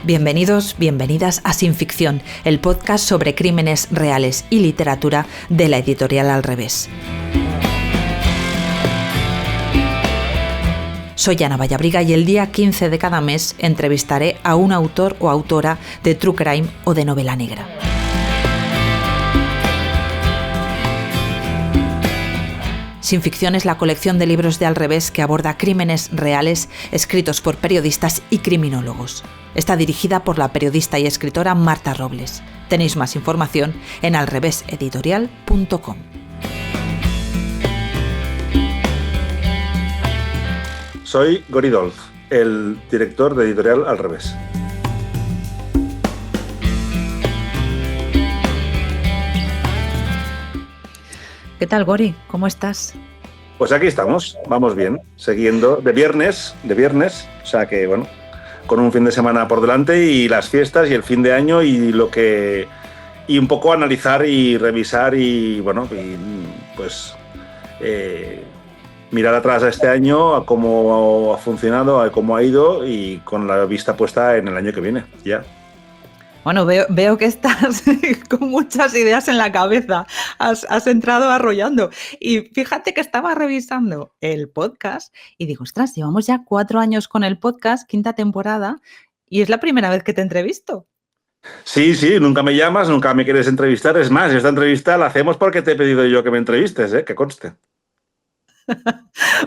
Bienvenidos, bienvenidas a Sin Ficción, el podcast sobre crímenes reales y literatura de la editorial Al Revés. Soy Ana Vallabriga y el día 15 de cada mes entrevistaré a un autor o autora de true crime o de novela negra. Sin Ficción es la colección de libros de Al Revés que aborda crímenes reales escritos por periodistas y criminólogos. Está dirigida por la periodista y escritora Marta Robles. Tenéis más información en alreveseditorial.com. Soy Gori Dolz, el director de Editorial Al Revés. ¿Qué tal, Gori? ¿Cómo estás? Pues aquí estamos, vamos bien, siguiendo de viernes, o sea que bueno, con un fin de semana por delante y las fiestas y el fin de año y un poco analizar y revisar y bueno, mirar atrás a este año, a cómo ha funcionado, a cómo ha ido y con la vista puesta en el año que viene, ya. Bueno, veo que estás con muchas ideas en la cabeza, has entrado arrollando. Y fíjate que estaba revisando el podcast y digo, ostras, llevamos ya 4 años con el podcast, 5ª temporada, y es la primera vez que te entrevisto. Sí, nunca me llamas, nunca me quieres entrevistar. Es más, esta entrevista la hacemos porque te he pedido yo que me entrevistes, que conste.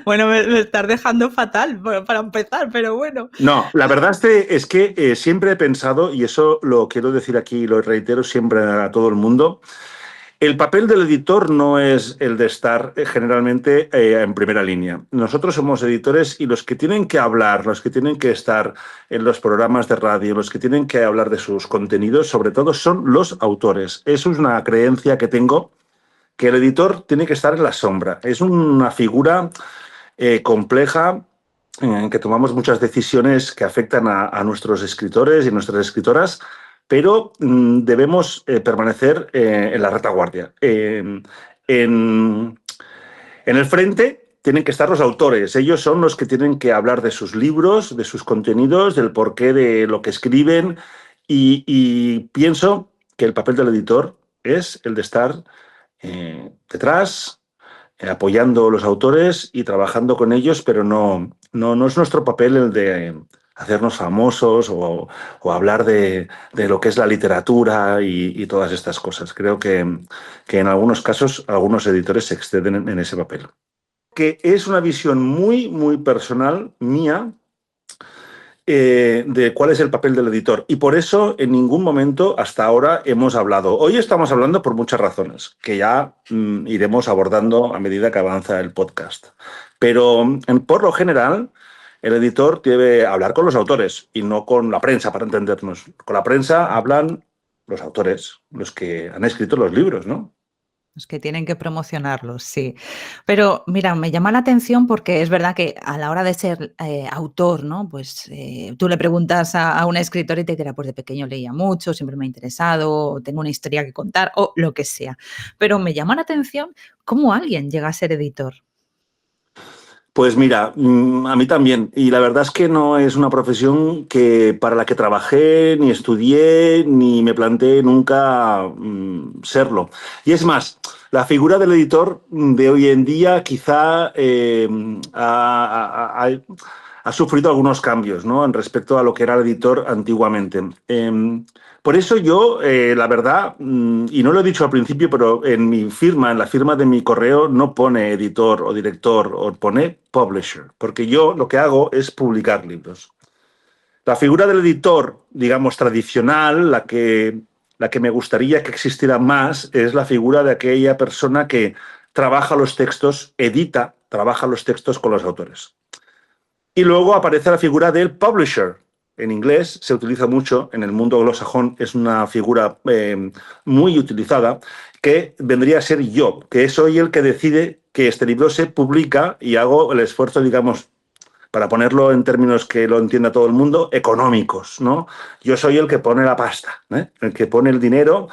Bueno, me estás dejando fatal para empezar, pero bueno. No, la verdad es que siempre he pensado, y eso lo quiero decir aquí y lo reitero siempre a todo el mundo, el papel del editor no es el de estar generalmente en primera línea. Nosotros somos editores y los que tienen que hablar, los que tienen que estar en los programas de radio, los que tienen que hablar de sus contenidos, sobre todo son los autores. Eso es una creencia que tengo, que el editor tiene que estar en la sombra. Es una figura compleja en que tomamos muchas decisiones que afectan a nuestros escritores y nuestras escritoras, pero debemos permanecer en la retaguardia. En el frente tienen que estar los autores. Ellos son los que tienen que hablar de sus libros, de sus contenidos, del porqué de lo que escriben y pienso que el papel del editor es el de estar detrás, apoyando a los autores y trabajando con ellos, pero no es nuestro papel el de hacernos famosos o hablar de lo que es la literatura y todas estas cosas. Creo que en algunos casos algunos editores se exceden en ese papel. Que es una visión muy, muy personal mía de cuál es el papel del editor. Y por eso en ningún momento hasta ahora hemos hablado. Hoy estamos hablando por muchas razones, que ya iremos abordando a medida que avanza el podcast. Pero por lo general, el editor debe hablar con los autores y no con la prensa, para entendernos. Con la prensa hablan los autores, los que han escrito los libros, ¿no? Los que tienen que promocionarlos, sí. Pero mira, me llama la atención porque es verdad que a la hora de ser autor, ¿no? Pues tú le preguntas a un escritor y te dirá, pues de pequeño leía mucho, siempre me ha interesado, o tengo una historia que contar, o lo que sea. Pero me llama la atención cómo alguien llega a ser editor. Pues mira, a mí también. Y la verdad es que no es una profesión para la que trabajé, ni estudié, ni me planteé nunca serlo. Y es más, la figura del editor de hoy en día quizá ha sufrido algunos cambios, ¿no? En respecto a lo que era el editor antiguamente. Por eso yo, la verdad, y no lo he dicho al principio, pero en la firma de mi correo no pone editor o director, o pone publisher, porque yo lo que hago es publicar libros. La figura del editor, digamos, tradicional, la que me gustaría que existiera más, es la figura de aquella persona que trabaja los textos, trabaja los textos con los autores. Y luego aparece la figura del publisher. En inglés se utiliza mucho, en el mundo anglosajón es una figura muy utilizada, que vendría a ser yo, que soy el que decide que este libro se publica y hago el esfuerzo, digamos, para ponerlo en términos que lo entienda todo el mundo, económicos, ¿no? Yo soy el que pone la pasta, el que pone el dinero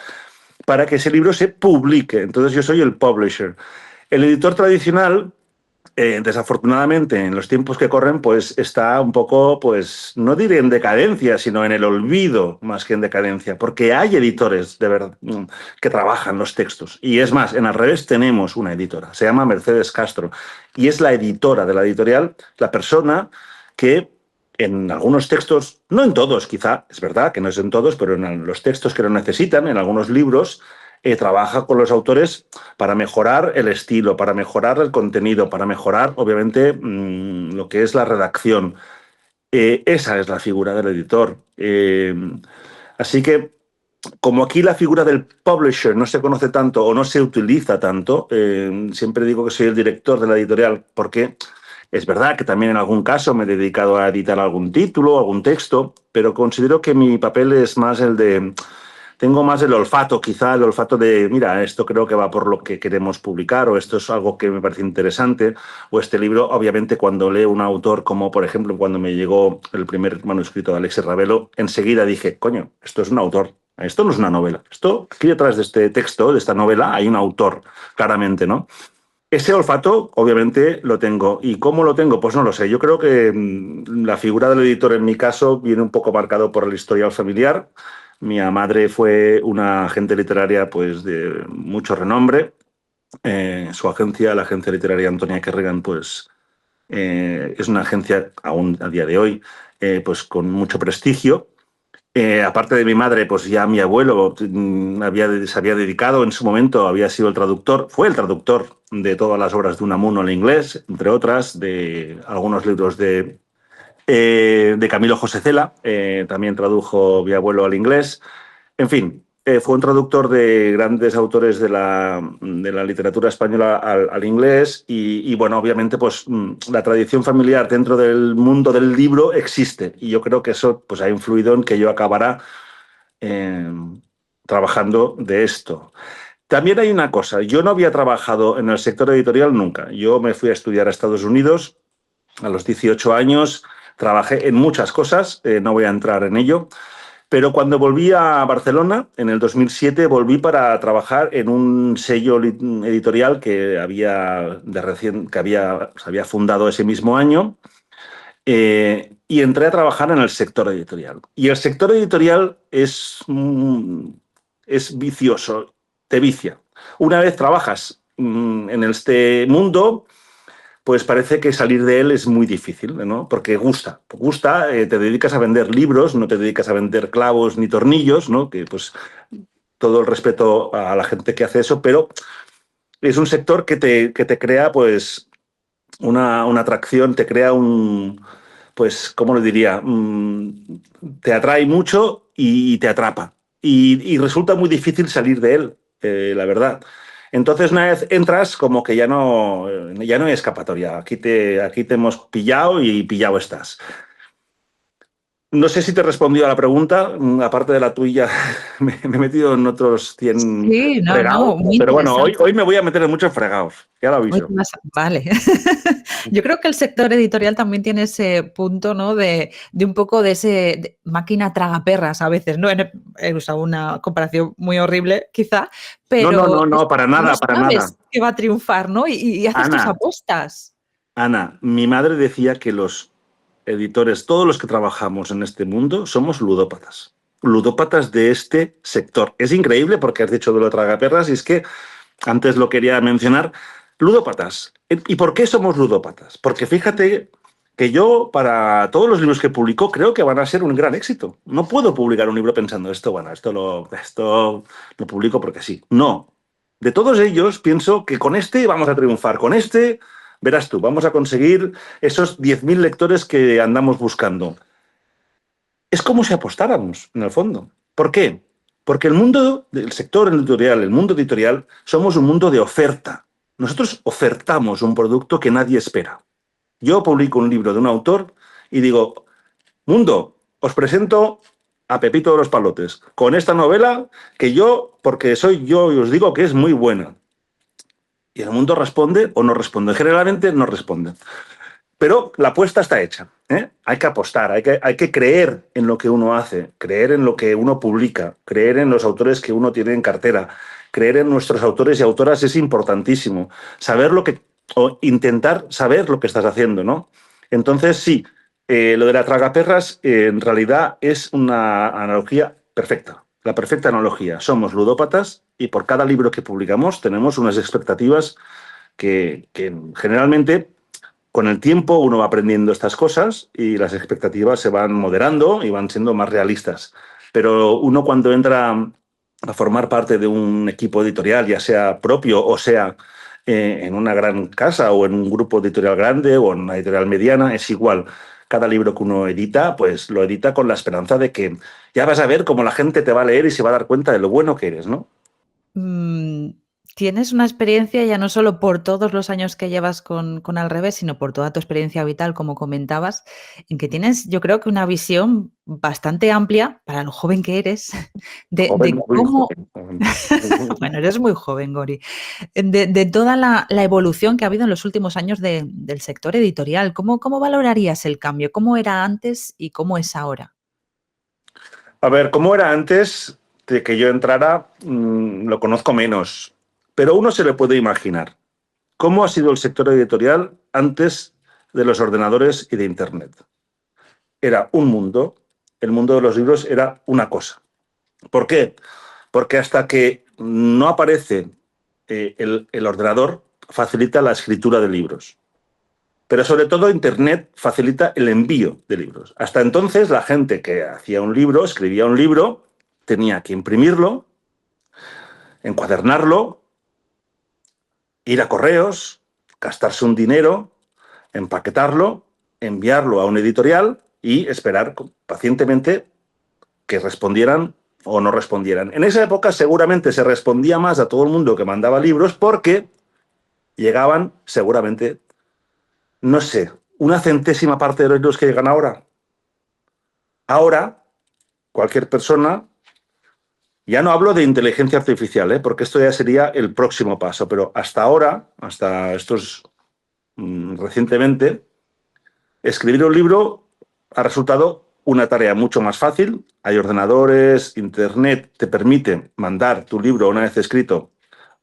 para que ese libro se publique. Entonces yo soy el publisher. El editor tradicional Desafortunadamente, en los tiempos que corren, pues está un poco, pues no diré en decadencia, sino en el olvido más que en decadencia, porque hay editores de verdad que trabajan los textos. Y es más, en Al Revés tenemos una editora, se llama Mercedes Castro, y es la editora de la editorial, la persona que en algunos textos, no en todos, quizá, es verdad que no es en todos, pero en los textos que lo necesitan, en algunos libros, trabaja con los autores para mejorar el estilo, para mejorar el contenido, para mejorar, obviamente, lo que es la redacción. Esa es la figura del editor. Así que, como aquí la figura del publisher no se conoce tanto o no se utiliza tanto, siempre digo que soy el director de la editorial porque es verdad que también en algún caso me he dedicado a editar algún título, algún texto, pero considero que mi papel es más el de tengo más el olfato, quizá el olfato de, mira, esto creo que va por lo que queremos publicar o esto es algo que me parece interesante o este libro, obviamente cuando leo un autor como, por ejemplo, cuando me llegó el primer manuscrito de Alexis Ravelo, enseguida dije, coño, esto es un autor, esto no es una novela, esto aquí detrás de este texto, de esta novela, hay un autor, claramente, ¿no? Ese olfato, obviamente, lo tengo. ¿Y cómo lo tengo? Pues no lo sé. Yo creo que la figura del editor, en mi caso, viene un poco marcado por el historial familiar. Mi madre fue una agente literaria pues, de mucho renombre. Su agencia, la agencia literaria Antonia Kerrigan, pues es una agencia, aún a día de hoy, pues con mucho prestigio. Aparte de mi madre, pues ya mi abuelo se había dedicado en su momento, había sido el traductor, fue el traductor de todas las obras de Unamuno al inglés, entre otras, de algunos libros de Camilo José Cela, también tradujo mi abuelo al inglés. En fin, fue un traductor de grandes autores de la literatura española al inglés y, bueno, obviamente pues la tradición familiar dentro del mundo del libro existe y yo creo que eso pues ha influido en que yo acabara eh, trabajando de esto. También hay una cosa, yo no había trabajado en el sector editorial nunca. Yo me fui a estudiar a Estados Unidos a los 18 años, trabajé en muchas cosas, no voy a entrar en ello. Pero cuando volví a Barcelona, en el 2007, volví para trabajar en un sello editorial que se había fundado ese mismo año y entré a trabajar en el sector editorial. Y el sector editorial es vicioso, te vicia. Una vez trabajas en este mundo, pues parece que salir de él es muy difícil, ¿no? Porque gusta, te dedicas a vender libros, no te dedicas a vender clavos ni tornillos, ¿no? Que pues todo el respeto a la gente que hace eso, pero es un sector que te crea pues una atracción, te crea pues, ¿cómo lo diría? Te atrae mucho y te atrapa. Y resulta muy difícil salir de él, la verdad. Entonces, una vez entras, como que ya no hay escapatoria. Aquí te hemos pillado y pillado estás. No sé si te he respondido a la pregunta, aparte de la tuya, me he metido en otros 100 Sí, no, fregados, no, muy pero bueno, hoy, interesante. hoy me voy a meter en muchos fregados, ya lo Hoy te aviso. vas vale. Yo creo que el sector editorial también tiene ese punto, ¿no? De un poco de ese de máquina tragaperras a veces, ¿no? He usado una comparación muy horrible, quizá, No, no, pero no, es no, para no nada, para nada. sabes qué va a triunfar, ¿no? Y haces tus Ana, apuestas. Ana, mi madre decía que los editores, todos los que trabajamos en este mundo, somos ludópatas. Ludópatas de este sector. Es increíble porque has dicho de lo tragaperras y es que antes lo quería mencionar. Ludópatas. ¿Y por qué somos ludópatas? Porque fíjate que yo, para todos los libros que publico, creo que van a ser un gran éxito. No puedo publicar un libro pensando esto lo publico porque sí. No. De todos ellos, pienso que con este vamos a triunfar. Con este, verás tú, vamos a conseguir esos 10.000 lectores que andamos buscando. Es como si apostáramos, en el fondo. ¿Por qué? Porque el mundo del sector editorial, el mundo editorial, somos un mundo de oferta. Nosotros ofertamos un producto que nadie espera. Yo publico un libro de un autor y digo, mundo, os presento a Pepito de los Palotes, con esta novela que yo, porque soy yo y os digo que es muy buena. Y el mundo responde o no responde. Generalmente no responde. Pero la apuesta está hecha. Hay que apostar, hay que creer en lo que uno hace, creer en lo que uno publica, creer en los autores que uno tiene en cartera, creer en nuestros autores y autoras es importantísimo. Saber lo que o intentar saber lo que estás haciendo, ¿no? Entonces, sí, lo de la tragaperras en realidad es una analogía perfecta, la perfecta analogía. Somos ludópatas y por cada libro que publicamos tenemos unas expectativas que generalmente con el tiempo uno va aprendiendo estas cosas y las expectativas se van moderando y van siendo más realistas. Pero uno cuando entra a formar parte de un equipo editorial, ya sea propio o sea en una gran casa o en un grupo editorial grande o en una editorial mediana, es igual. Cada libro que uno edita, pues lo edita con la esperanza de que ya vas a ver cómo la gente te va a leer y se va a dar cuenta de lo bueno que eres, ¿no? Mm, Tienes una experiencia ya no solo por todos los años que llevas con Al Revés, sino por toda tu experiencia vital, como comentabas, en que tienes, yo creo que una visión bastante amplia para lo joven que eres, Joven, de muy cómo, joven. bueno, eres muy joven, Gori, de toda la evolución que ha habido en los últimos años del sector editorial. ¿Cómo valorarías el cambio? ¿Cómo era antes y cómo es ahora? A ver, ¿cómo era antes de que yo entrara? Lo conozco menos, pero uno se le puede imaginar. ¿Cómo ha sido el sector editorial antes de los ordenadores y de Internet? Era un mundo, el mundo de los libros era una cosa. ¿Por qué? Porque hasta que no aparece el ordenador, facilita la escritura de libros. Pero sobre todo Internet facilita el envío de libros. Hasta entonces la gente que hacía un libro, escribía un libro, tenía que imprimirlo, encuadernarlo, ir a correos, gastarse un dinero, empaquetarlo, enviarlo a un editorial y esperar pacientemente que respondieran o no respondieran. En esa época seguramente se respondía más a todo el mundo que mandaba libros porque llegaban seguramente, no sé, una centésima parte de los libros que llegan ahora. Ahora, cualquier persona, ya no hablo de inteligencia artificial, porque esto ya sería el próximo paso, pero hasta ahora, hasta estos recientemente, escribir un libro ha resultado una tarea mucho más fácil. Hay ordenadores, Internet te permite mandar tu libro una vez escrito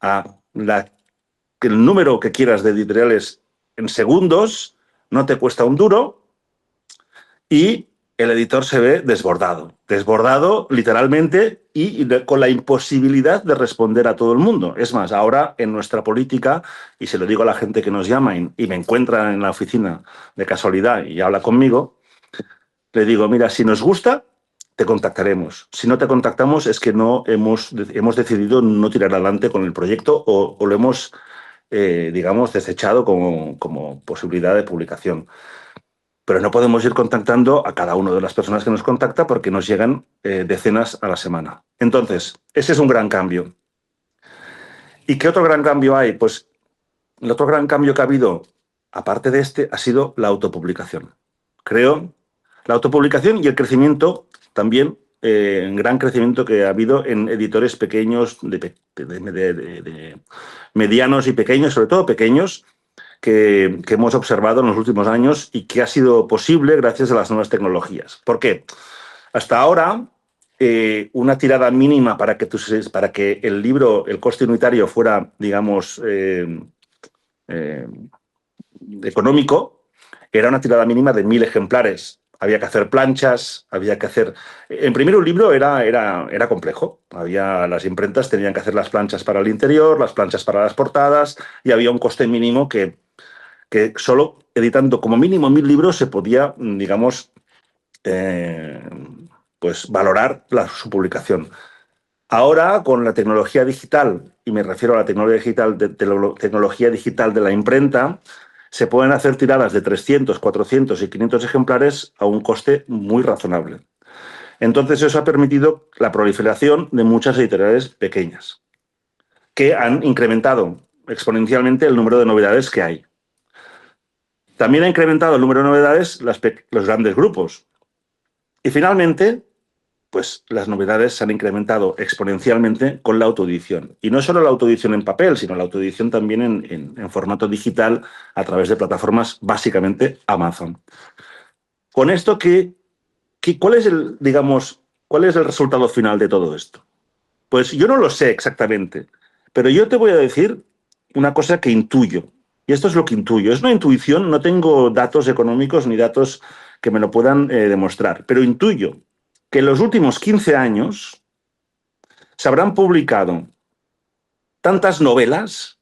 a el número que quieras de editoriales en segundos, no te cuesta un duro y el editor se ve desbordado literalmente y con la imposibilidad de responder a todo el mundo. Es más, ahora en nuestra política, y se lo digo a la gente que nos llama y me encuentra en la oficina de casualidad y habla conmigo, le digo, mira, si nos gusta, te contactaremos. Si no te contactamos es que no hemos decidido no tirar adelante con el proyecto o lo hemos, digamos, desechado como posibilidad de publicación. Pero no podemos ir contactando a cada una de las personas que nos contacta porque nos llegan decenas a la semana. Entonces, ese es un gran cambio. ¿Y qué otro gran cambio hay? Pues el otro gran cambio que ha habido, aparte de este, ha sido la autopublicación. Creo, la autopublicación y el crecimiento también, un gran crecimiento que ha habido en editores pequeños, de medianos y pequeños, sobre todo pequeños, que hemos observado en los últimos años y que ha sido posible gracias a las nuevas tecnologías. ¿Por qué? Hasta ahora, una tirada mínima para que el libro, el coste unitario fuera, digamos, eh, económico, era una tirada mínima de 1.000 ejemplares. Había que hacer planchas, había que hacer... Imprimir un libro era complejo. Las imprentas tenían que hacer las planchas para el interior, las planchas para las portadas, y había un coste mínimo que solo editando como mínimo 1.000 libros se podía, digamos, pues valorar su publicación. Ahora, con la tecnología digital, y me refiero a la tecnología digital de la imprenta, se pueden hacer tiradas de 300, 400 y 500 ejemplares a un coste muy razonable. Entonces, eso ha permitido la proliferación de muchas editoriales pequeñas, que han incrementado exponencialmente el número de novedades que hay. También ha incrementado el número de novedades los grandes grupos. Y finalmente, pues las novedades se han incrementado exponencialmente con la autoedición. Y no solo la autoedición en papel, sino la autoedición también en formato digital a través de plataformas, básicamente Amazon. Con esto, ¿cuál es cuál es el resultado final de todo esto? Pues yo no lo sé exactamente, pero yo te voy a decir una cosa que intuyo. Y esto es lo que intuyo. Es una intuición, no tengo datos económicos ni datos que me lo puedan demostrar, pero intuyo que en los últimos 15 años se habrán publicado tantas novelas,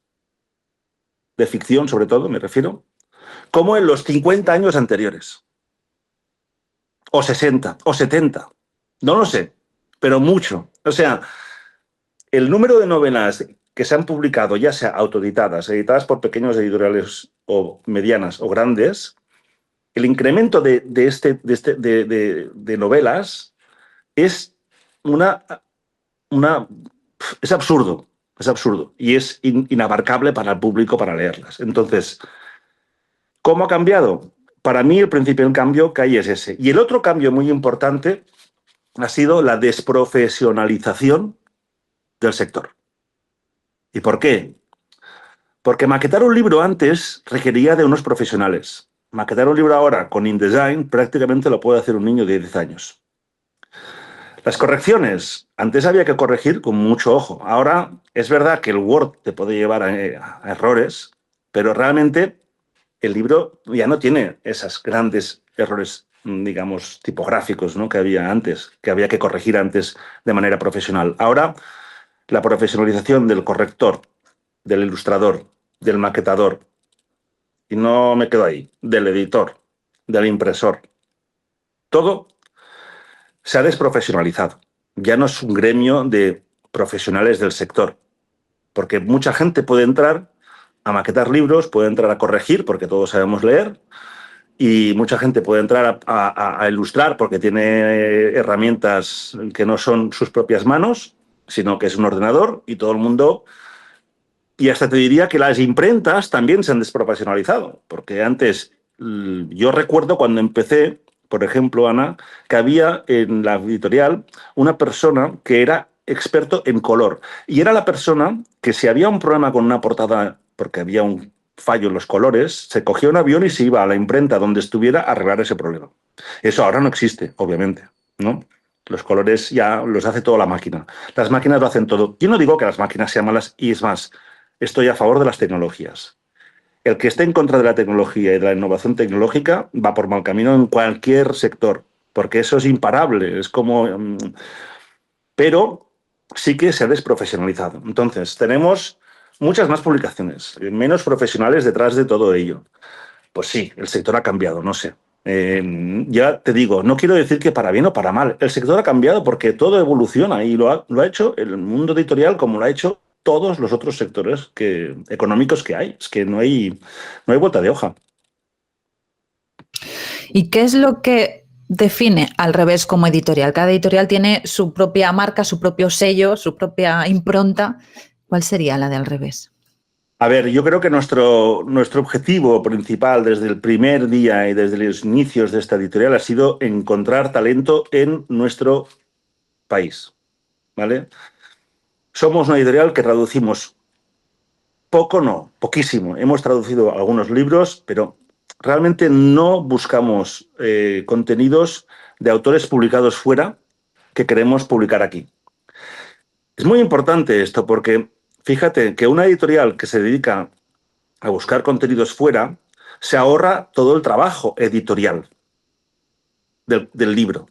de ficción sobre todo, me refiero, como en los 50 años anteriores, o 60, o 70, no lo sé, pero mucho. O sea, el número de novelas que se han publicado, ya sea autoeditadas, editadas por pequeños editoriales o medianas o grandes, el incremento de novelas es una, una es absurdo, es absurdo y es inabarcable para el público para leerlas. Entonces, ¿cómo ha cambiado? Para mí el principal cambio que hay es ese. Y el otro cambio muy importante ha sido la desprofesionalización del sector. ¿Y por qué? Porque maquetar un libro antes requería de unos profesionales. Maquetar un libro ahora con InDesign prácticamente lo puede hacer un niño de 10 años. Las correcciones. Antes había que corregir con mucho ojo. Ahora es verdad que el Word te puede llevar a errores, pero realmente el libro ya no tiene esos grandes errores, digamos, tipográficos, ¿no?, que había antes, que había que corregir antes de manera profesional. Ahora, la profesionalización del corrector, del ilustrador, del maquetador, y no me quedo ahí, del editor, del impresor, todo se ha desprofesionalizado. Ya no es un gremio de profesionales del sector, porque mucha gente puede entrar a maquetar libros, puede entrar a corregir, porque todos sabemos leer, y mucha gente puede entrar a ilustrar porque tiene herramientas que no son sus propias manos, sino que es un ordenador, y todo el mundo... Y hasta te diría que las imprentas también se han desprofesionalizado, porque antes, yo recuerdo cuando empecé, por ejemplo, Ana, que había en la editorial una persona que era experto en color, y era la persona que, si había un problema con una portada porque había un fallo en los colores, se cogía un avión y se iba a la imprenta donde estuviera a arreglar ese problema. Eso ahora no existe, obviamente, ¿no? Los colores ya los hace toda la máquina. Las máquinas lo hacen todo. Yo no digo que las máquinas sean malas, y es más, estoy a favor de las tecnologías. El que esté en contra de la tecnología y de la innovación tecnológica va por mal camino en cualquier sector, porque eso es imparable. Es como... pero sí que se ha desprofesionalizado. Entonces, tenemos muchas más publicaciones, menos profesionales detrás de todo ello. Pues sí, el sector ha cambiado, no sé. Ya te digo, no quiero decir que para bien o para mal. El sector ha cambiado porque todo evoluciona, y lo ha hecho el mundo editorial como lo ha hecho todos los otros sectores económicos que hay. Es que no hay vuelta de hoja. ¿Y qué es lo que define Al Revés como editorial? Cada editorial tiene su propia marca, su propio sello, su propia impronta. ¿Cuál sería la de Al Revés? A ver, yo creo que nuestro objetivo principal desde el primer día y desde los inicios de esta editorial ha sido encontrar talento en nuestro país, ¿vale? Somos una editorial que traducimos poco, no, poquísimo. Hemos traducido algunos libros, pero realmente no buscamos contenidos de autores publicados fuera que queremos publicar aquí. Es muy importante esto porque fíjate que una editorial que se dedica a buscar contenidos fuera se ahorra todo el trabajo editorial del libro.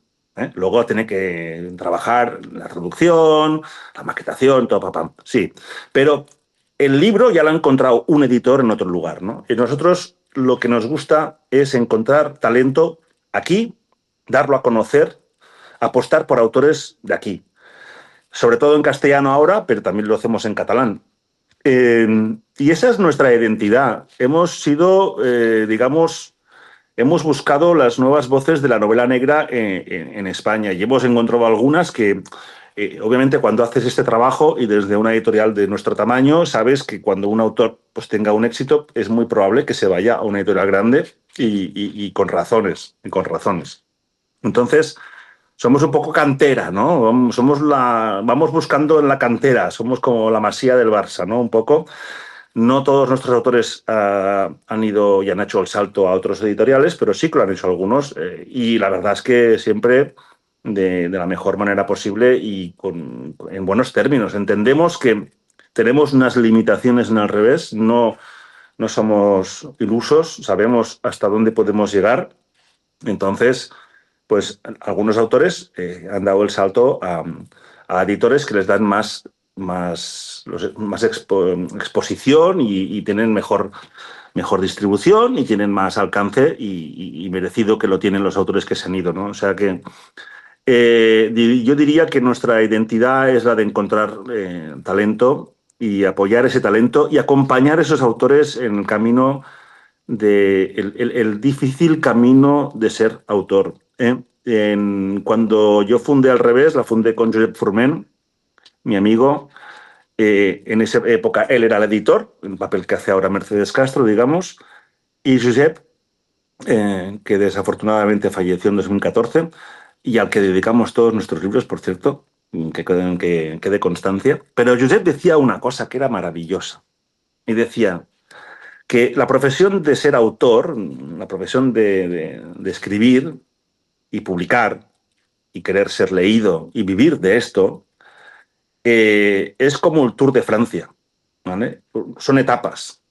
Luego tiene que trabajar la traducción, la maquetación, todo, papá. Sí, pero el libro ya lo ha encontrado un editor en otro lugar, ¿no? Y nosotros lo que nos gusta es encontrar talento aquí, darlo a conocer, apostar por autores de aquí. Sobre todo en castellano ahora, pero también lo hacemos en catalán. Y esa es nuestra identidad. Hemos sido, digamos, hemos buscado las nuevas voces de la novela negra en España, y hemos encontrado algunas que, obviamente, cuando haces este trabajo y desde una editorial de nuestro tamaño, sabes que cuando un autor pues tenga un éxito es muy probable que se vaya a una editorial grande, y con razones, y con razones. Entonces, somos un poco cantera, ¿no? Vamos buscando en la cantera, somos como la Masía del Barça, ¿no? Un poco. No todos nuestros autores han ido y han hecho el salto a otros editoriales, pero sí que lo han hecho algunos, y la verdad es que siempre de la mejor manera posible y en buenos términos. Entendemos que tenemos unas limitaciones en Al Revés, no no somos ilusos, sabemos hasta dónde podemos llegar. Entonces, pues algunos autores han dado el salto a editores que les dan más exposición y tienen mejor distribución y tienen más alcance y merecido que lo tienen los autores que se han ido, ¿no? O sea que yo diría que nuestra identidad es la de encontrar talento y apoyar ese talento y acompañar a esos autores en el camino el difícil camino de ser autor. Cuando yo fundé Al Revés, la fundé con Josep Forment, mi amigo. En esa época él era el editor, el papel que hace ahora Mercedes Castro, digamos, y Josep, que desafortunadamente falleció en 2014, y al que dedicamos todos nuestros libros, por cierto, que quede constancia. Pero Josep decía una cosa que era maravillosa, y decía que la profesión de ser autor, la profesión de escribir y publicar y querer ser leído y vivir de esto, es como el Tour de Francia, ¿vale? Son etapas.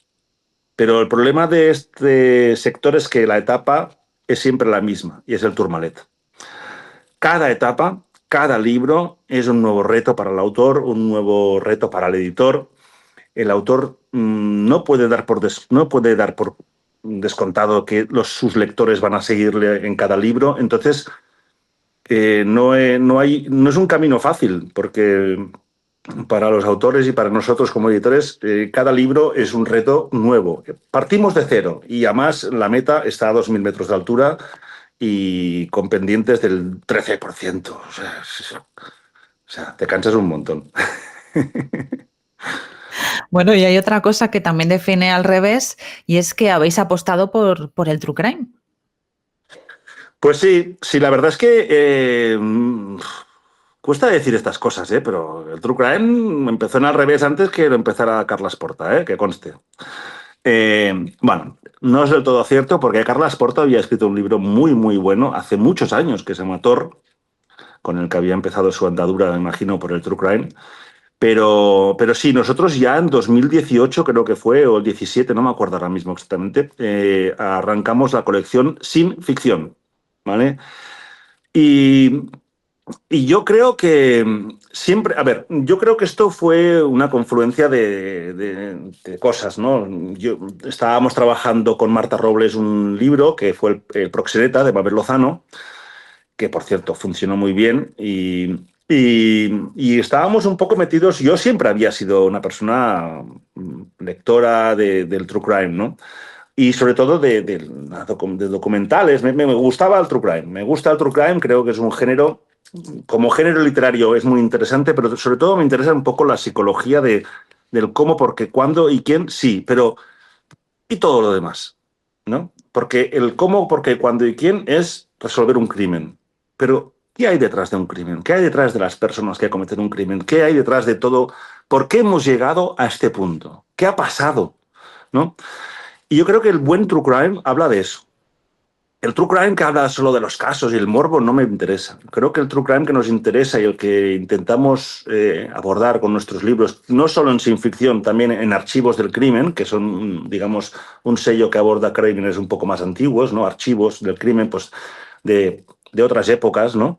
Pero el problema de este sector es que la etapa es siempre la misma y es el Tourmalet. Cada etapa, cada libro es un nuevo reto para el autor, un nuevo reto para el editor. El autor no puede dar por descontado que sus lectores van a seguirle en cada libro. Entonces, no es un camino fácil, porque para los autores y para nosotros como editores, cada libro es un reto nuevo. Partimos de cero y además la meta está a 2.000 metros de altura y con pendientes del 13%. O sea, te cansas un montón. Bueno, y hay otra cosa que también define Al Revés, y es que habéis apostado por el true crime. Pues sí, la verdad es que cuesta decir estas cosas, pero el True Crime empezó en Al Revés antes que lo empezara Carles Porta, que conste. Bueno, no es del todo cierto porque Carles Porta había escrito un libro muy, muy bueno hace muchos años que se llama Tor, con el que había empezado su andadura, me imagino, por el True Crime. Pero sí, nosotros ya en 2018, creo que fue, o el 17, no me acuerdo ahora mismo exactamente, arrancamos la colección Sin Ficción, ¿vale? Y yo creo que siempre, a ver, yo creo que esto fue una confluencia de cosas, ¿no? Estábamos trabajando con Marta Robles un libro que fue el Proxeneta de Mabel Lozano, que por cierto funcionó muy bien y estábamos un poco metidos. Yo siempre había sido una persona lectora del True Crime, ¿no? Y sobre todo de documentales. Me gustaba el True Crime. Me gusta el True Crime, creo que es un género, como género literario es muy interesante, pero sobre todo me interesa un poco la psicología del cómo, por qué, cuándo y quién, sí, pero y todo lo demás, ¿no? Porque el cómo, por qué, cuándo y quién es resolver un crimen. Pero, ¿qué hay detrás de un crimen? ¿Qué hay detrás de las personas que cometen un crimen? ¿Qué hay detrás de todo? ¿Por qué hemos llegado a este punto? ¿Qué ha pasado? ¿No? Y yo creo que el buen True Crime habla de eso. El True Crime que habla solo de los casos y el morbo no me interesa. Creo que el True Crime que nos interesa y el que intentamos abordar con nuestros libros, no solo en Sin Ficción, también en Archivos del Crimen, que son, digamos, un sello que aborda crímenes un poco más antiguos, ¿no? Archivos del crimen, pues, de otras épocas, ¿no?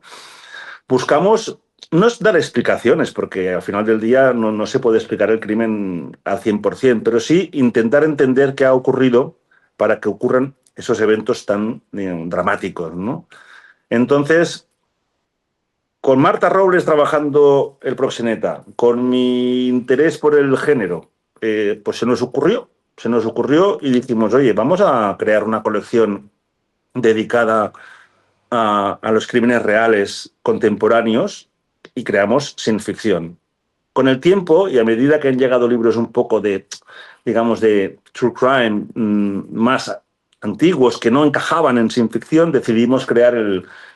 Buscamos no es dar explicaciones, porque al final del día no se puede explicar el crimen al 100%, pero sí intentar entender qué ha ocurrido para que ocurran esos eventos tan dramáticos, ¿no? Entonces, con Marta Robles trabajando el Proxeneta, con mi interés por el género, pues se nos ocurrió y dijimos, oye, vamos a crear una colección dedicada a los crímenes reales contemporáneos y creamos Sin Ficción. Con el tiempo y a medida que han llegado libros un poco digamos, de true crime más antiguos que no encajaban en Sin Ficción, decidimos crear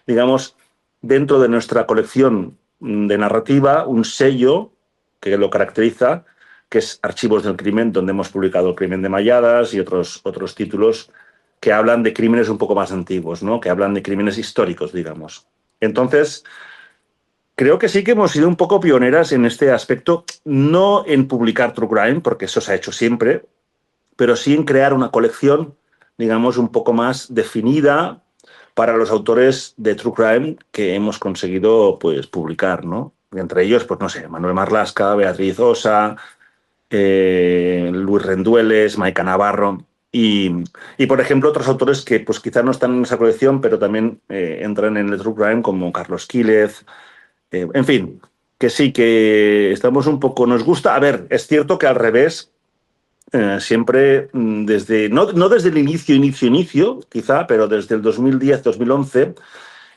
digamos, dentro de nuestra colección de narrativa, un sello que lo caracteriza, que es Archivos del Crimen, donde hemos publicado El Crimen de Malladas y otros títulos que hablan de crímenes un poco más antiguos, ¿no? Que hablan de crímenes históricos, digamos. Entonces, creo que sí que hemos sido un poco pioneras en este aspecto, no en publicar True Crime, porque eso se ha hecho siempre, pero sí en crear una colección, digamos, un poco más definida para los autores de True Crime que hemos conseguido pues, publicar, ¿no? Entre ellos, pues no sé, Manuel Marlasca, Beatriz Osa, Luis Rendueles, Maica Navarro y, por ejemplo, otros autores que pues quizás no están en esa colección, pero también entran en el True Crime, como Carlos Quílez, en fin, que sí, que estamos un poco, nos gusta, a ver, es cierto que al revés, siempre desde, no desde el inicio, quizá, pero desde el 2010-2011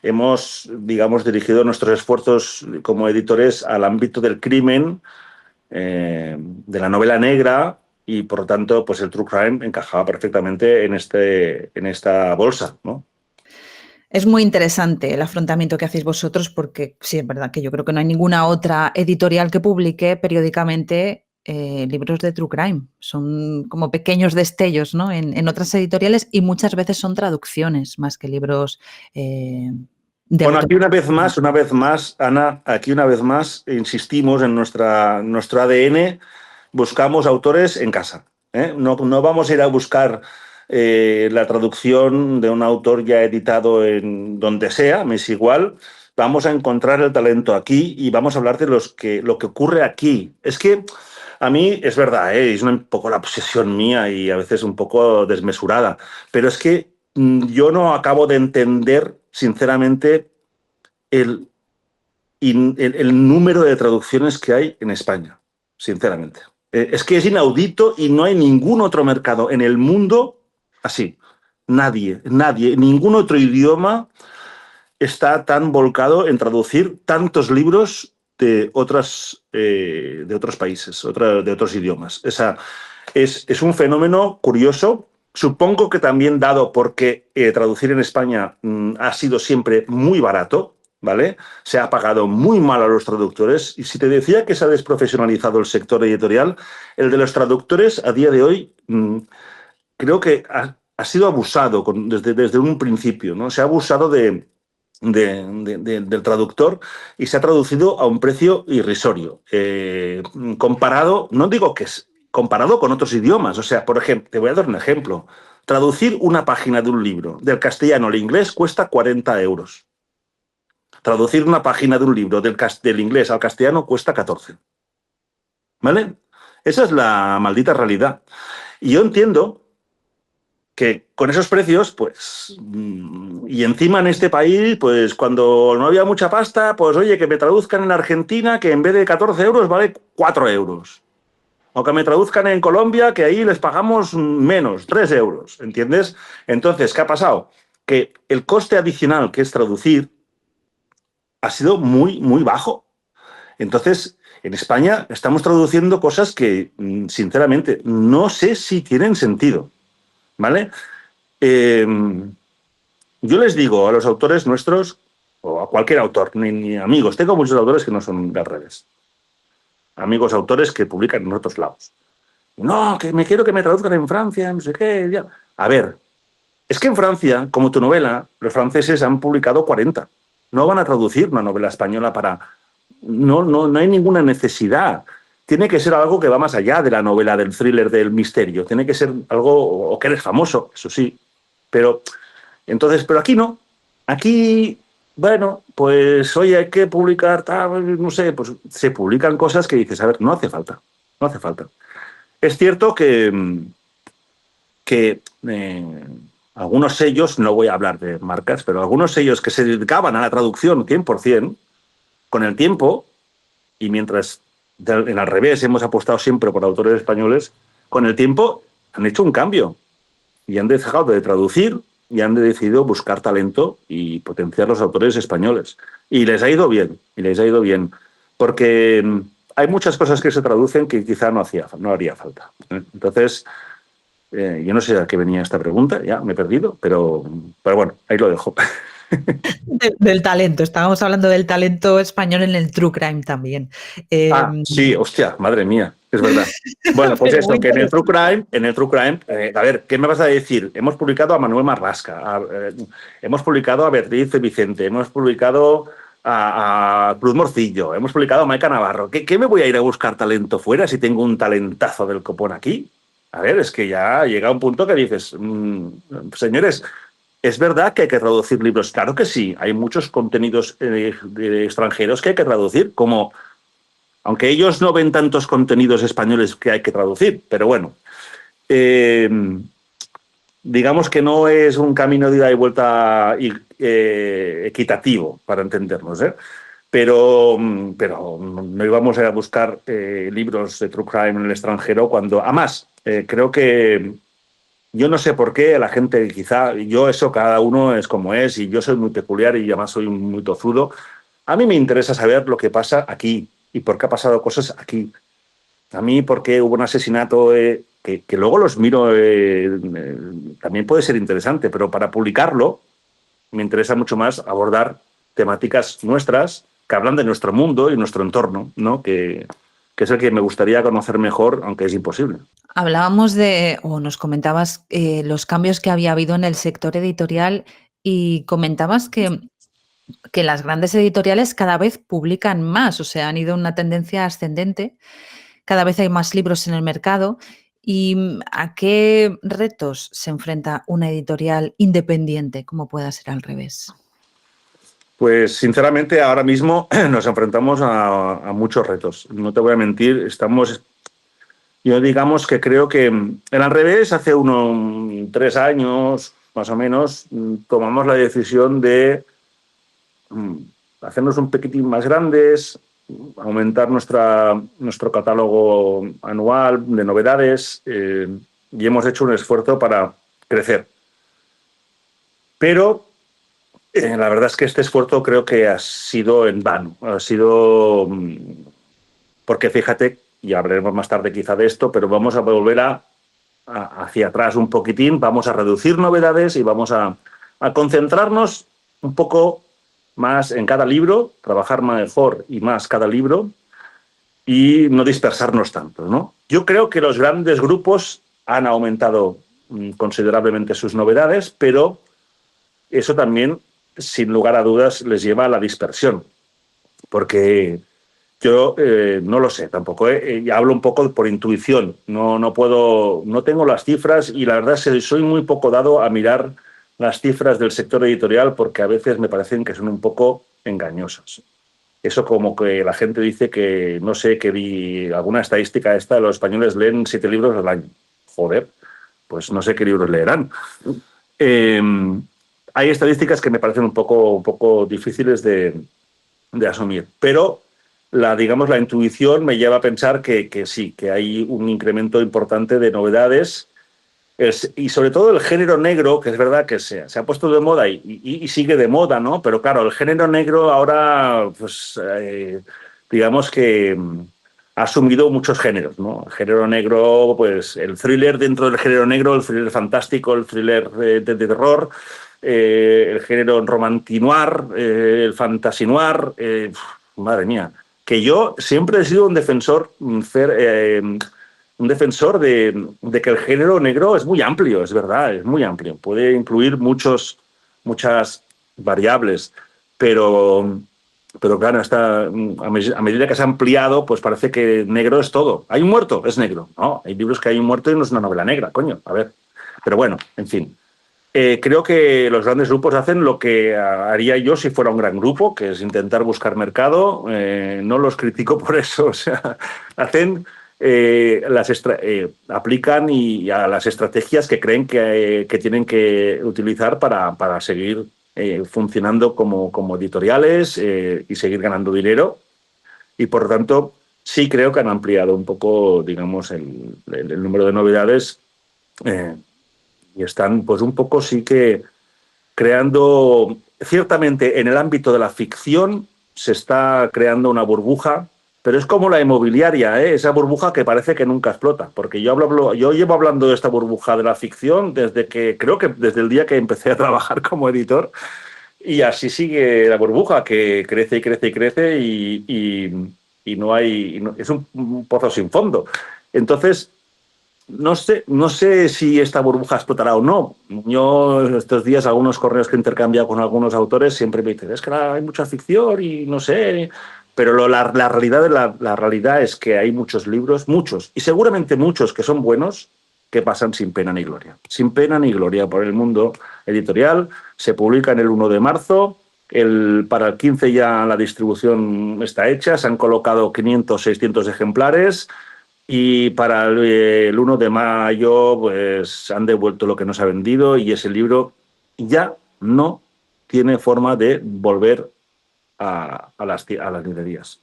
hemos, digamos, dirigido nuestros esfuerzos como editores al ámbito del crimen, de la novela negra, y por lo tanto, pues el True Crime encajaba perfectamente en esta bolsa, ¿no? Es muy interesante el afrontamiento que hacéis vosotros porque sí, es verdad que yo creo que no hay ninguna otra editorial que publique periódicamente libros de True Crime. Son como pequeños destellos, ¿no? En otras editoriales y muchas veces son traducciones más que libros de Bueno, autor. aquí una vez más, Ana, aquí una vez más insistimos en nuestro ADN, buscamos autores en casa. ¿Eh? No vamos a ir a buscar la traducción de un autor ya editado en donde sea, me es igual. Vamos a encontrar el talento aquí y vamos a hablar de lo que ocurre aquí. Es que a mí es verdad, es un poco la obsesión mía y a veces un poco desmesurada, pero es que yo no acabo de entender, sinceramente, el, el número de traducciones que hay en España, sinceramente. Es que es inaudito y no hay ningún otro mercado en el mundo así. Nadie, ningún otro idioma está tan volcado en traducir tantos libros de otros países, de otros idiomas. Es un fenómeno curioso. Supongo que también dado porque traducir en España ha sido siempre muy barato, ¿vale? Se ha pagado muy mal a los traductores. Y si te decía que se ha desprofesionalizado el sector editorial, el de los traductores a día de hoy creo que ha sido abusado desde un principio, ¿no? Se ha abusado del traductor y se ha traducido a un precio irrisorio. Comparado, no digo que es comparado con otros idiomas. O sea, por ejemplo, te voy a dar un ejemplo. Traducir una página de un libro del castellano al inglés cuesta 40 euros. Traducir una página de un libro del inglés al castellano cuesta 14. ¿Vale? Esa es la maldita realidad. Y yo entiendo que con esos precios, pues, y encima en este país, pues cuando no había mucha pasta, pues oye, que me traduzcan en Argentina, que en vez de 14 euros vale 4 euros. O que me traduzcan en Colombia, que ahí les pagamos menos, 3 euros, ¿entiendes? Entonces, ¿qué ha pasado? Que el coste adicional que es traducir ha sido muy, muy bajo. Entonces, en España estamos traduciendo cosas que, sinceramente, no sé si tienen sentido, ¿vale? Eh, yo les digo a los autores nuestros, o a cualquier autor, ni amigos, tengo muchos autores que no son de redes, amigos autores que publican en otros lados. No, que me quiero que me traduzcan en Francia, no sé qué. Ya. A ver, es que en Francia, como tu novela, los franceses han publicado 40. No van a traducir una novela española para... No hay ninguna necesidad. Tiene que ser algo que va más allá de la novela, del thriller, del misterio. Tiene que ser algo, o que eres famoso, eso sí. Pero entonces, pero aquí no. Aquí, bueno, pues oye, hay que publicar, no sé, pues se publican cosas que dices, a ver, no hace falta, no hace falta. Es cierto que algunos sellos, no voy a hablar de marcas, pero algunos sellos que se dedicaban a la traducción 100%, con el tiempo, y mientras en al revés hemos apostado siempre por autores españoles, con el tiempo han hecho un cambio y han dejado de traducir y han decidido buscar talento y potenciar los autores españoles. Y les ha ido bien, porque hay muchas cosas que se traducen que quizá no haría falta. Entonces, yo no sé a qué venía esta pregunta, ya me he perdido, pero bueno, ahí lo dejo. Del talento, estábamos hablando del talento español en el True Crime también. Sí, hostia, madre mía, es verdad. Bueno, pues Pero muy eso, que interesante. en el True Crime, a ver, ¿qué me vas a decir? Hemos publicado a Manuel Marlasca, hemos publicado a Beatriz Vicente, hemos publicado a Cruz Morcillo, hemos publicado a Maica Navarro. ¿Qué me voy a ir a buscar talento fuera si tengo un talentazo del copón aquí? a ver, es que ya llega un punto que dices, señores, ¿es verdad que hay que traducir libros? Claro que sí, hay muchos contenidos de extranjeros que hay que traducir, como, aunque ellos no ven tantos contenidos españoles que hay que traducir, pero bueno, eh, digamos que no es un camino de ida y vuelta equitativo, para entendernos, ¿eh? Pero no íbamos a buscar libros de True Crime en el extranjero cuando, además, creo que yo no sé por qué la gente, quizá, yo eso cada uno es como es y yo soy muy peculiar y además soy muy tozudo. A mí me interesa saber lo que pasa aquí y por qué ha pasado cosas aquí. A mí por qué hubo un asesinato que luego los miro, también puede ser interesante, pero para publicarlo me interesa mucho más abordar temáticas nuestras que hablan de nuestro mundo y nuestro entorno, ¿no? Que es el que me gustaría conocer mejor, aunque es imposible. Hablábamos o nos comentabas los cambios que había habido en el sector editorial y comentabas que las grandes editoriales cada vez publican más, o sea, han ido en una tendencia ascendente, cada vez hay más libros en el mercado. ¿Y a qué retos se enfrenta una editorial independiente, como pueda ser al revés? Pues sinceramente ahora mismo nos enfrentamos a muchos retos. No te voy a mentir, yo digamos que creo que en al revés, hace unos 3 años más o menos, tomamos la decisión de mm, hacernos un poquitín más grandes, aumentar nuestro catálogo anual de novedades y hemos hecho un esfuerzo para crecer. Pero la verdad es que este esfuerzo creo que ha sido en vano. Ha sido porque fíjate, y hablaremos más tarde quizá de esto, pero vamos a volver hacia atrás un poquitín, vamos a reducir novedades y vamos a concentrarnos un poco más en cada libro, trabajar mejor y más cada libro y no dispersarnos tanto, ¿no? Yo creo que los grandes grupos han aumentado considerablemente sus novedades, pero eso también, sin lugar a dudas, les lleva a la dispersión, porque yo no lo sé tampoco, hablo un poco por intuición, no puedo, no tengo las cifras y la verdad es que soy muy poco dado a mirar las cifras del sector editorial porque a veces me parecen que son un poco engañosas. Eso como que la gente dice que, no sé, que vi alguna estadística esta, los españoles leen 7 libros al año. Joder, pues no sé qué libros leerán. Eh, Hay estadísticas que me parecen un poco difíciles de asumir, pero digamos, la intuición me lleva a pensar que sí, que hay un incremento importante de novedades y sobre todo el género negro, que es verdad que se ha puesto de moda y sigue de moda, ¿no? Pero claro, el género negro ahora, pues, digamos que ha asumido muchos géneros, ¿no? El género negro, pues el thriller dentro del género negro, el thriller fantástico, el thriller de terror, el género romantinoir, el fantasy noir, madre mía, que yo siempre he sido un defensor, de que el género negro es muy amplio, es verdad, es muy amplio. Puede incluir muchas variables, pero, pero claro, a medida que se ha ampliado, pues parece que negro es todo. ¿Hay un muerto? Es negro. No, hay libros que hay un muerto y no es una novela negra, coño, a ver. Pero bueno, en fin. Creo que los grandes grupos hacen lo que haría yo si fuera un gran grupo, que es intentar buscar mercado. No los critico por eso. O sea, hacen, aplican a las estrategias que creen que tienen que utilizar para seguir funcionando como editoriales y seguir ganando dinero. Y por lo tanto, sí creo que han ampliado un poco, digamos, el número de novedades. Eh, y están, pues un poco sí que creando, ciertamente en el ámbito de la ficción se está creando una burbuja, pero es como la inmobiliaria, ¿eh? Esa burbuja que parece que nunca explota, porque yo llevo hablando de esta burbuja de la ficción creo que desde el día que empecé a trabajar como editor, y así sigue la burbuja, que crece y crece y crece y no hay, es un pozo sin fondo. Entonces, no sé si esta burbuja explotará o no. Yo estos días algunos correos que he intercambiado con algunos autores siempre me dicen, es que hay mucha ficción y no sé, pero la realidad es que hay muchos libros, muchos, y seguramente muchos que son buenos, que pasan sin pena ni gloria. Sin pena ni gloria por el mundo editorial. Se publica en el 1 de marzo. Para el 15 ya la distribución está hecha. Se han colocado 500, 600 ejemplares. Y para el 1 de mayo pues han devuelto lo que no se ha vendido y ese libro ya no tiene forma de volver a las librerías.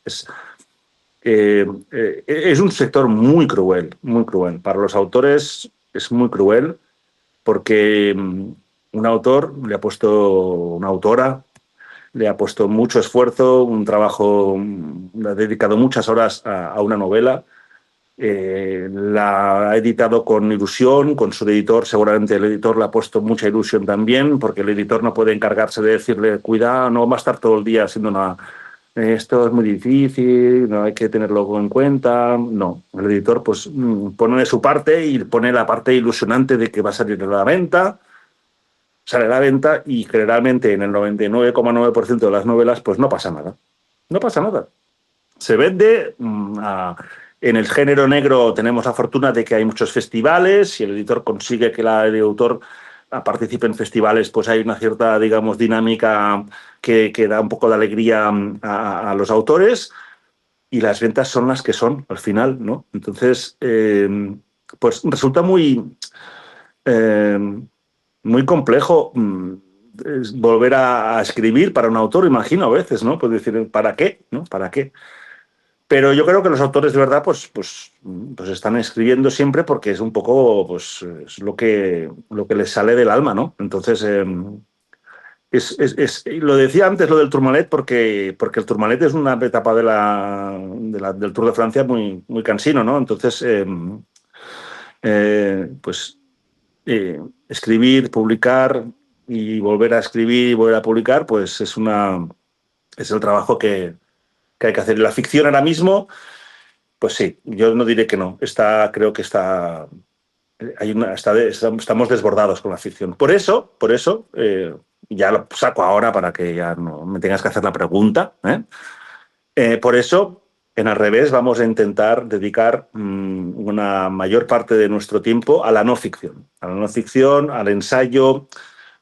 Es un sector muy cruel, muy cruel. Para los autores es muy cruel porque un autor le ha puesto, una autora, le ha puesto mucho esfuerzo, un trabajo, le ha dedicado muchas horas a una novela, la ha editado con ilusión, con su editor, seguramente el editor le ha puesto mucha ilusión también, porque el editor no puede encargarse de decirle, cuidado, no va a estar todo el día haciendo nada. Esto es muy difícil, no hay que tenerlo en cuenta. No, el editor pues pone de su parte y pone la parte ilusionante de que va a salir a la venta, sale a la venta y generalmente en el 99,9% de las novelas pues no pasa nada. No pasa nada. Se vende en el género negro tenemos la fortuna de que hay muchos festivales. Si el editor consigue que el autor participe en festivales, pues hay una cierta, digamos, dinámica que da un poco de alegría a los autores y las ventas son las que son al final, ¿no? Entonces, pues resulta muy complejo volver a escribir para un autor, imagino a veces, ¿no? Pues decir, ¿para qué? ¿No? ¿Para qué? Pero yo creo que los autores de verdad pues están escribiendo siempre porque es un poco pues es lo que les sale del alma, ¿no? Entonces lo decía antes lo del Tourmalet porque el Tourmalet es una etapa del Tour de Francia muy muy cansino, ¿no? Entonces escribir, publicar y volver a escribir y volver a publicar pues es el trabajo que hay que hacer. La ficción ahora mismo, pues sí, yo no diré que no. Creo que estamos desbordados con la ficción. Por eso, ya lo saco ahora para que ya no me tengas que hacer la pregunta. Por eso, en Al Revés, vamos a intentar dedicar una mayor parte de nuestro tiempo a la no ficción. A la no ficción, al ensayo,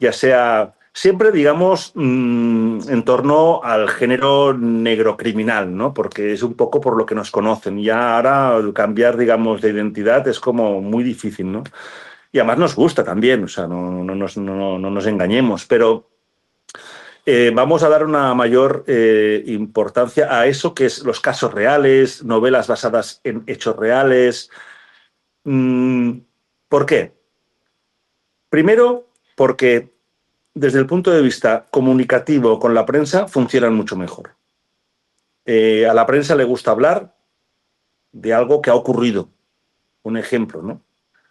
ya sea siempre, digamos, en torno al género negrocriminal, ¿no? Porque es un poco por lo que nos conocen. Ya ahora cambiar, digamos, de identidad es como muy difícil, ¿no? Y además nos gusta también, o sea, no nos engañemos, pero vamos a dar una mayor importancia a eso que es los casos reales, novelas basadas en hechos reales. ¿Por qué? Primero, porque desde el punto de vista comunicativo con la prensa funcionan mucho mejor. A la prensa le gusta hablar de algo que ha ocurrido. Un ejemplo, ¿no?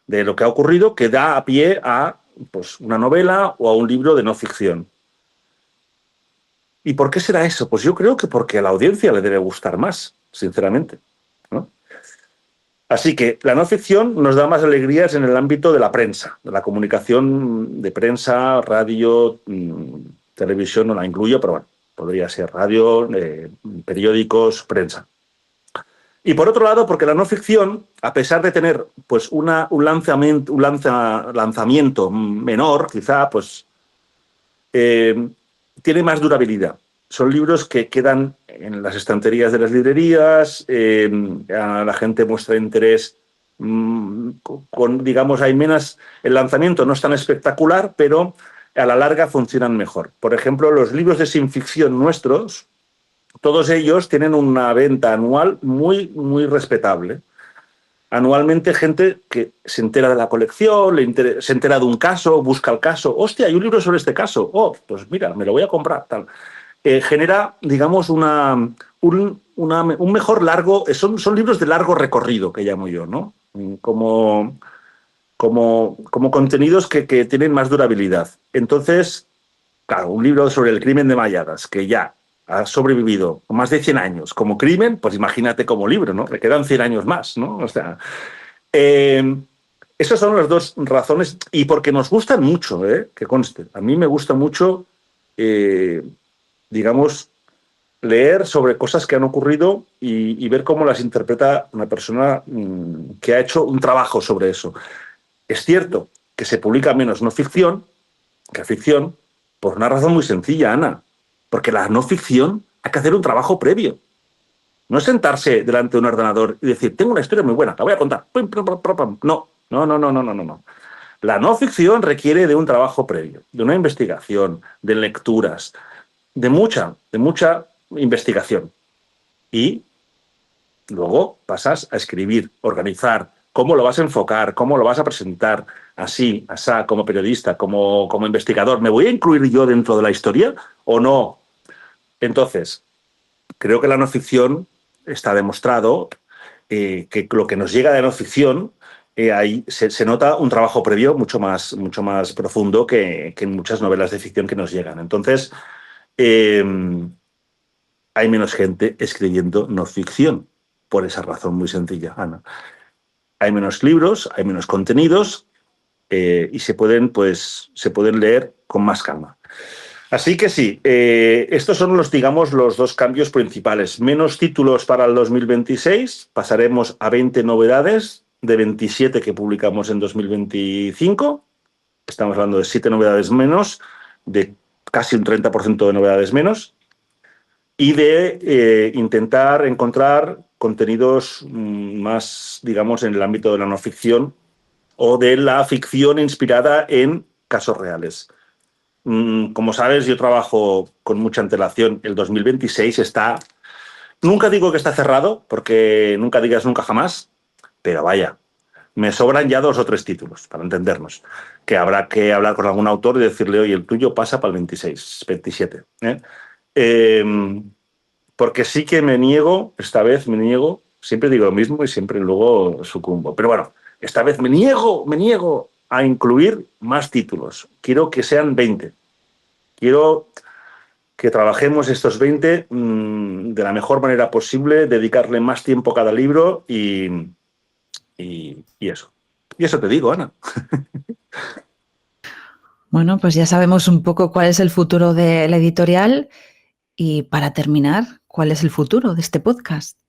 De lo que ha ocurrido que da a pie a pues, una novela o a un libro de no ficción. ¿Y por qué será eso? Pues yo creo que porque a la audiencia le debe gustar más, sinceramente, ¿no? Así que la no ficción nos da más alegrías en el ámbito de la prensa, de la comunicación de prensa, radio, televisión, no la incluyo, pero bueno, podría ser radio, periódicos, prensa. Y por otro lado, porque la no ficción, a pesar de tener pues un lanzamiento menor, quizá, pues tiene más durabilidad. Son libros que quedan en las estanterías de las librerías, la gente muestra interés digamos, hay menos, el lanzamiento no es tan espectacular, pero a la larga funcionan mejor. Por ejemplo, los libros de sin ficción nuestros, todos ellos tienen una venta anual muy, muy respetable. Anualmente gente que se entera de la colección, se entera de un caso, busca el caso. Hostia, hay un libro sobre este caso. Oh, pues mira, me lo voy a comprar. Tal. Genera, digamos, un mejor largo... Son libros de largo recorrido, que llamo yo, ¿no? Como contenidos que tienen más durabilidad. Entonces, claro, un libro sobre el crimen de Malladas, que ya ha sobrevivido más de 100 años como crimen, pues imagínate como libro, ¿no? Le quedan 100 años más, ¿no? O sea, esas son las dos razones y porque nos gustan mucho, que conste. A mí me gusta mucho, digamos, leer sobre cosas que han ocurrido y ver cómo las interpreta una persona que ha hecho un trabajo sobre eso. Es cierto que se publica menos no ficción que ficción por una razón muy sencilla, Ana. Porque la no ficción hay que hacer un trabajo previo. No es sentarse delante de un ordenador y decir, tengo una historia muy buena, la voy a contar. No, no, no, no, no, no, no. La no ficción requiere de un trabajo previo, de una investigación, de lecturas, de mucha investigación. Y luego pasas a escribir, organizar, cómo lo vas a enfocar, cómo lo vas a presentar, así, asá, como periodista, como investigador. ¿Me voy a incluir yo dentro de la historia o no? Entonces, creo que la no ficción está demostrado que lo que nos llega de no ficción, ahí se nota un trabajo previo mucho más profundo que en muchas novelas de ficción que nos llegan. Entonces, hay menos gente escribiendo no ficción, por esa razón muy sencilla, Ana. Hay menos libros, hay menos contenidos y se pueden leer con más calma. Así que sí, estos son los dos cambios principales. Menos títulos para el 2026, pasaremos a 20 novedades de 27 que publicamos en 2025. Estamos hablando de 7 novedades menos, de casi un 30% de novedades menos, y de intentar encontrar contenidos más, digamos, en el ámbito de la no ficción o de la ficción inspirada en casos reales. Como sabes, yo trabajo con mucha antelación. El 2026 está... Nunca digo que está cerrado, porque nunca digas nunca jamás, pero vaya, me sobran ya 2 o 3 títulos, para entendernos, que habrá que hablar con algún autor y decirle, oye, el tuyo pasa para el 26, 27. Porque sí que esta vez me niego, siempre digo lo mismo y siempre luego sucumbo. Pero bueno, esta vez me niego a incluir más títulos. Quiero que sean 20. Quiero que trabajemos estos 20 de la mejor manera posible, dedicarle más tiempo a cada libro y eso. Y eso te digo, Ana. Bueno, pues ya sabemos un poco cuál es el futuro de la editorial y para terminar, ¿cuál es el futuro de este podcast?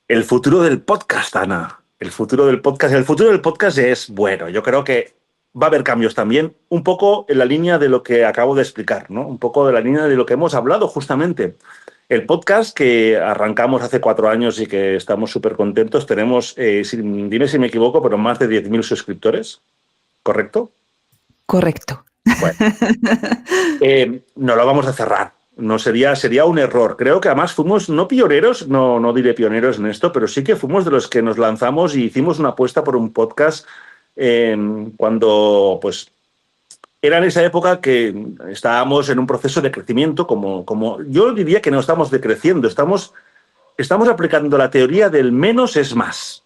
El futuro del podcast, Ana. El futuro del podcast es bueno. Yo creo que va a haber cambios también, un poco en la línea de lo que acabo de explicar, ¿no? Un poco de la línea de lo que hemos hablado justamente. El podcast que arrancamos hace 4 años y que estamos súper contentos, tenemos, dime si me equivoco, pero más de 10.000 suscriptores, ¿correcto? Correcto. Bueno, no lo vamos a cerrar. No sería un error. Creo que además fuimos no pioneros, no diré pioneros en esto, pero sí que fuimos de los que nos lanzamos y hicimos una apuesta por un podcast cuando pues era en esa época que estábamos en un proceso de crecimiento, como yo diría que no estamos decreciendo, estamos aplicando la teoría del menos es más,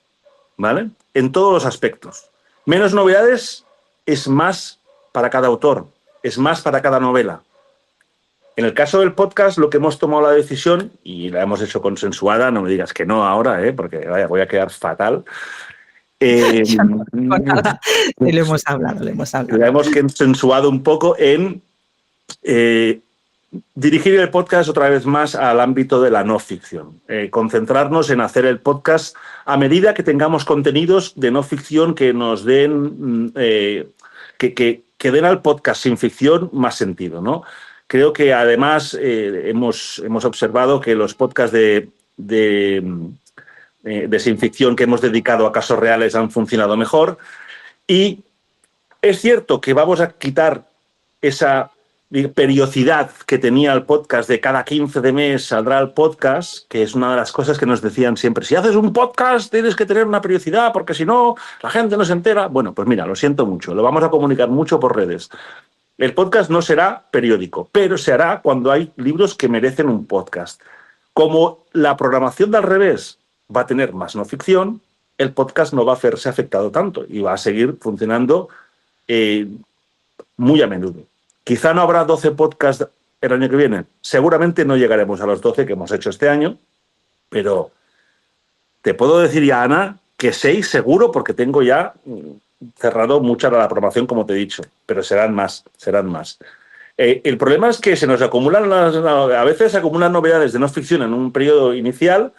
¿vale? En todos los aspectos. Menos novedades es más para cada autor, es más para cada novela. En el caso del podcast, lo que hemos tomado la decisión, y la hemos hecho consensuada, no me digas que no ahora, porque vaya, voy a quedar fatal. Yo no digo nada. Sí, lo hemos hablado. La hemos consensuado un poco en dirigir el podcast otra vez más al ámbito de la no ficción. Concentrarnos en hacer el podcast a medida que tengamos contenidos de no ficción que nos den, que den al podcast sin ficción más sentido, ¿no? Creo que además hemos observado que los podcasts de sin ficción que hemos dedicado a casos reales han funcionado mejor. Y es cierto que vamos a quitar esa periodicidad que tenía el podcast de cada 15 de mes saldrá el podcast, que es una de las cosas que nos decían siempre. Si haces un podcast tienes que tener una periodicidad porque si no la gente no se entera. Bueno, pues mira, lo siento mucho. Lo vamos a comunicar mucho por redes. El podcast no será periódico, pero se hará cuando hay libros que merecen un podcast. Como la programación de Al Revés va a tener más no ficción, el podcast no va a verse afectado tanto y va a seguir funcionando muy a menudo. Quizá no habrá 12 podcasts el año que viene. Seguramente no llegaremos a los 12 que hemos hecho este año, pero te puedo decir ya, Ana, que 6 seguro porque tengo ya cerrado mucha la programación, como te he dicho, pero serán más. El problema es que se nos acumulan a veces se acumulan novedades de no ficción en un periodo inicial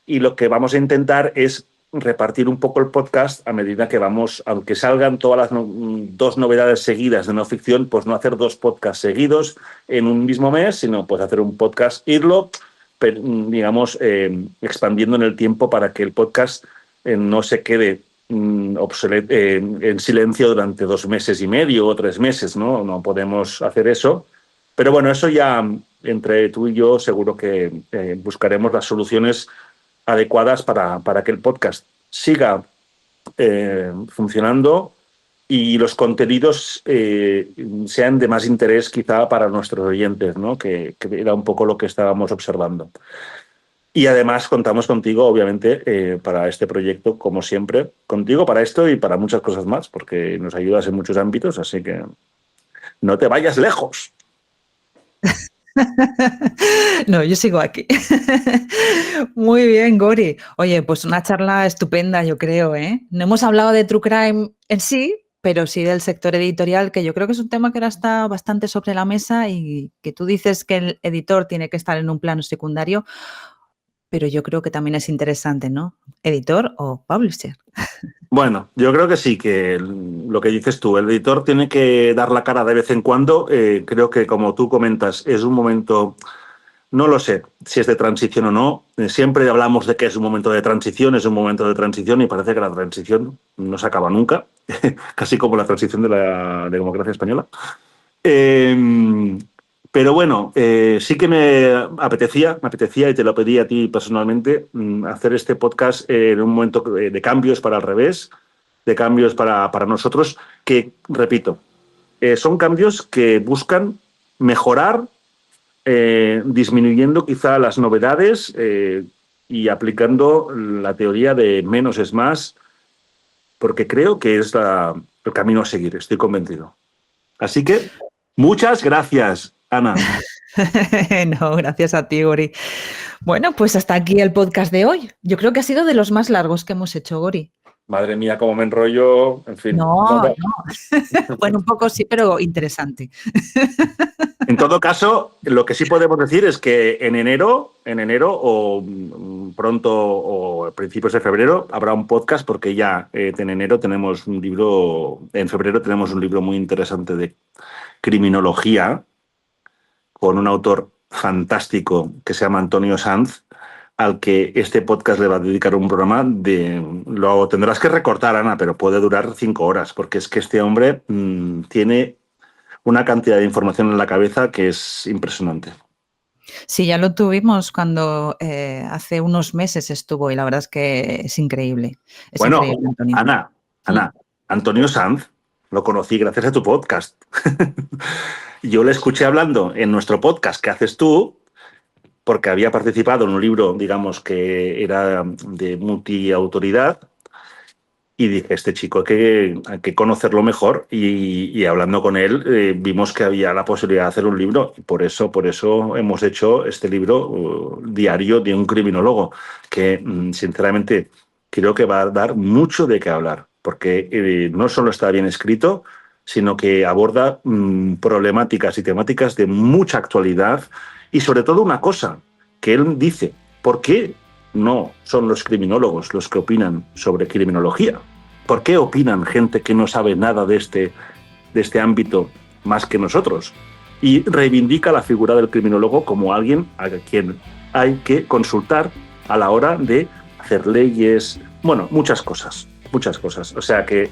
y lo que vamos a intentar es repartir un poco el podcast a medida que vamos, aunque salgan todas las 2 novedades seguidas de no ficción, pues no hacer 2 podcasts seguidos en un mismo mes, sino pues hacer un podcast, irlo, digamos, expandiendo en el tiempo para que el podcast no se quede en silencio durante 2 meses y medio o 3 meses, ¿no? No podemos hacer eso. Pero bueno, eso ya entre tú y yo seguro que buscaremos las soluciones adecuadas para que el podcast siga funcionando y los contenidos sean de más interés quizá para nuestros oyentes, ¿no? Que era un poco lo que estábamos observando. Y además contamos contigo, obviamente, para este proyecto, como siempre, contigo para esto y para muchas cosas más, porque nos ayudas en muchos ámbitos, así que no te vayas lejos. No, yo sigo aquí. Muy bien, Gori. Oye, pues una charla estupenda, yo creo, ¿eh? No hemos hablado de True Crime en sí, pero sí del sector editorial, que yo creo que es un tema que ahora está bastante sobre la mesa y que tú dices que el editor tiene que estar en un plano secundario, pero yo creo que también es interesante, ¿no? ¿Editor o publisher? Bueno, yo creo que sí, que lo que dices tú, el editor tiene que dar la cara de vez en cuando. Creo que, como tú comentas, es un momento, no lo sé si es de transición o no. Siempre hablamos de que es un momento de transición, y parece que la transición no se acaba nunca, casi como la transición de la democracia española. Pero bueno, sí que me apetecía y te lo pedí a ti personalmente, hacer este podcast en un momento de cambios para al revés, de cambios para nosotros, que, repito, son cambios que buscan mejorar, disminuyendo quizá las novedades y aplicando la teoría de menos es más, porque creo que es el camino a seguir, estoy convencido. Así que, muchas gracias, Ana. No, gracias a ti, Gori. Bueno, pues hasta aquí el podcast de hoy. Yo creo que ha sido de los más largos que hemos hecho, Gori. Madre mía, cómo me enrollo, en fin. No. Bueno, un poco sí, pero interesante. En todo caso, lo que sí podemos decir es que en enero o pronto o a principios de febrero habrá un podcast, porque ya en enero tenemos un libro, en febrero tenemos un libro muy interesante de criminología con un autor fantástico que se llama Antonio Sanz, al que este podcast le va a dedicar un programa lo tendrás que recortar, Ana, pero puede durar 5 horas, porque es que este hombre tiene una cantidad de información en la cabeza que es impresionante. Sí, ya lo tuvimos cuando hace unos meses estuvo y la verdad es que es increíble. Bueno, increíble, Antonio. Ana, Antonio Sanz lo conocí gracias a tu podcast. Yo le escuché hablando en nuestro podcast que haces tú, porque había participado en un libro, digamos, que era de multiautoridad, y dije, este chico hay que conocerlo mejor, y hablando con él vimos que había la posibilidad de hacer un libro, y por eso hemos hecho este libro diario de un criminólogo, que sinceramente creo que va a dar mucho de qué hablar, porque no solo está bien escrito, sino que aborda problemáticas y temáticas de mucha actualidad, y sobre todo una cosa, que él dice, ¿por qué no son los criminólogos los que opinan sobre criminología? ¿Por qué opinan gente que no sabe nada de este ámbito más que nosotros? Y reivindica la figura del criminólogo como alguien a quien hay que consultar a la hora de hacer leyes, bueno, muchas cosas. O sea que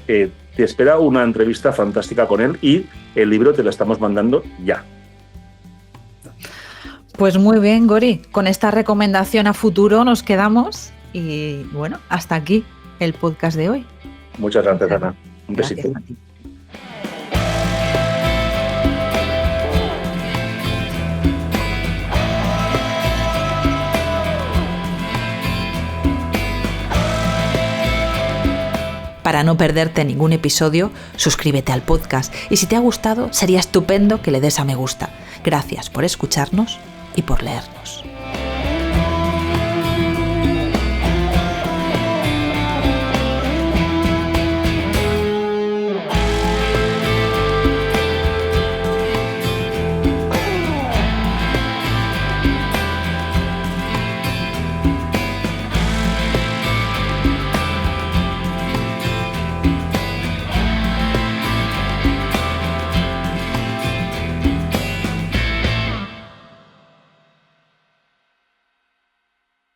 te espera una entrevista fantástica con él, y el libro te lo estamos mandando ya. Pues muy bien, Gori. Con esta recomendación a futuro nos quedamos y bueno, hasta aquí el podcast de hoy. Muchas gracias, Ana. Un besito. Gracias a ti. Para no perderte ningún episodio, suscríbete al podcast y si te ha gustado, sería estupendo que le des a me gusta. Gracias por escucharnos y por leernos.